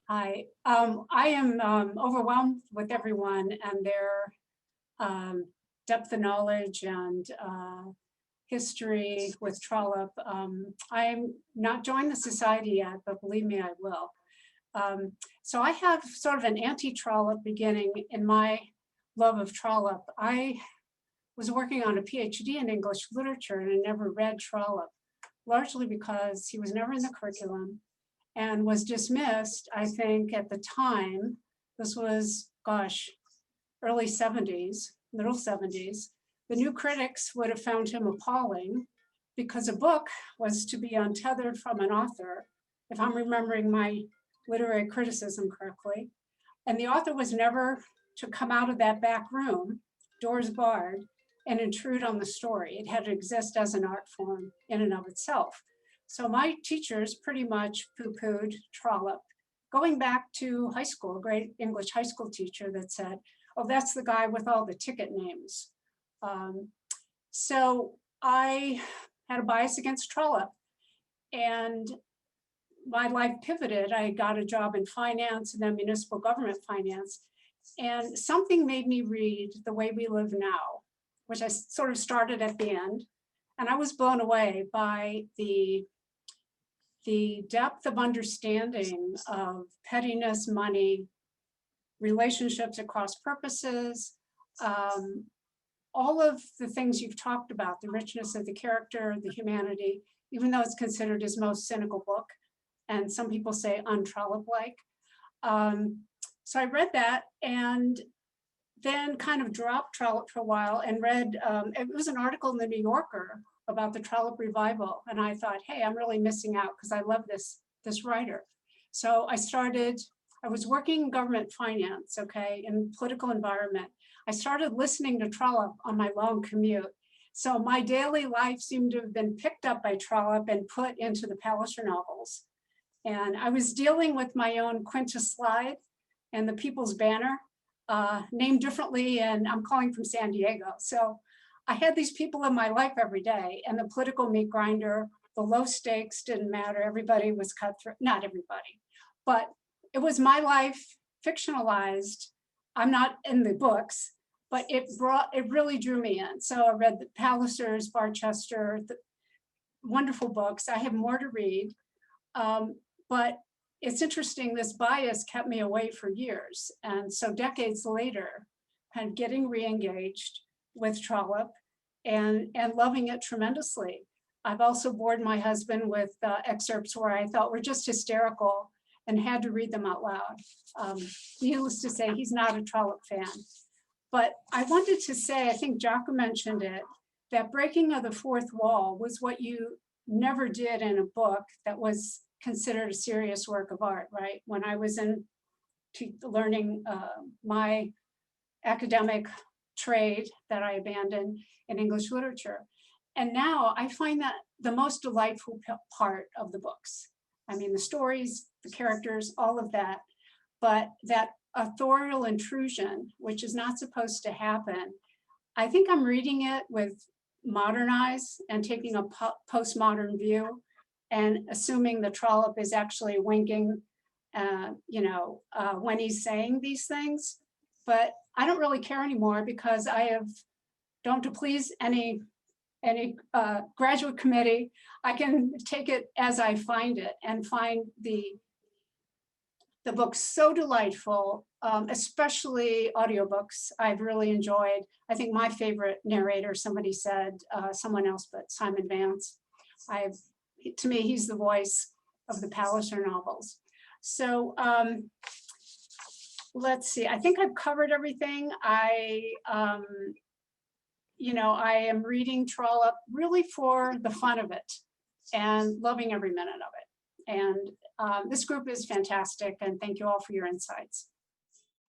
Hi. I am overwhelmed with everyone and their um, depth of knowledge and history with Trollope. I'm not joined the society yet, but believe me, I will. So I have sort of an anti-Trollope beginning in my love of Trollope. I was working on a PhD in English literature and I never read Trollope, largely because he was never in the curriculum and was dismissed, I think, at the time. This was, gosh, early 70s, middle 70s. The new critics would have found him appalling because a book was to be untethered from an author, if I'm remembering my literary criticism correctly. And the author was never to come out of that back room, doors barred, and intrude on the story. It had to exist as an art form in and of itself. So my teachers pretty much poo-pooed Trollope, going back to high school, a great English high school teacher that said, oh, that's the guy with all the ticket names. Um, so I had a bias against Trollope, and my life pivoted. I got a job in finance and then municipal government finance. And something made me read The Way We Live Now, which I sort of started at the end. And I was blown away by the depth of understanding of pettiness, money, relationships across purposes, all of the things you've talked about, the richness of the character, the humanity, even though it's considered his most cynical book, and some people say un-Trollope-like. So I read that and then kind of dropped Trollope for a while and read, it was an article in the New Yorker about the Trollope revival. And I thought, hey, I'm really missing out because I love this writer. So I was working in government finance, okay, in political environment. I started listening to Trollope on my long commute. So my daily life seemed to have been picked up by Trollope and put into the Palliser novels. And I was dealing with my own Quintus slide and the People's Banner, named differently, and I'm calling from San Diego. So I had these people in my life every day, and the political meat grinder, the low stakes didn't matter. Everybody was cutthroat, not everybody, but it was my life fictionalized. I'm not in the books, but it really drew me in. So I read the Pallisers, Barchester, the wonderful books. I have more to read. But it's interesting, this bias kept me away for years. And so decades later, kind of getting re-engaged with Trollope and loving it tremendously. I've also bored my husband with excerpts where I thought were just hysterical and had to read them out loud. Needless to say, he's not a Trollope fan. But I wanted to say, I think Jocko mentioned it, that breaking of the fourth wall was what you never did in a book that was considered a serious work of art, right? When I was learning my academic trade that I abandoned in English literature. And now I find that the most delightful part of the books. I mean, the stories, the characters, all of that, but that authorial intrusion, which is not supposed to happen, I think I'm reading it with modern eyes and taking a postmodern view and assuming that Trollope is actually winking, when he's saying these things. But I don't really care anymore because don't to please any graduate committee, I can take it as I find it and find the book so delightful, especially audiobooks. I've really enjoyed. I think my favorite narrator, somebody said, someone else, but Simon Vance. To me, he's the voice of the Palliser novels. So let's see, I think I've covered everything. I am reading Trollope really for the fun of it and loving every minute of it. And this group is fantastic, and thank you all for your insights.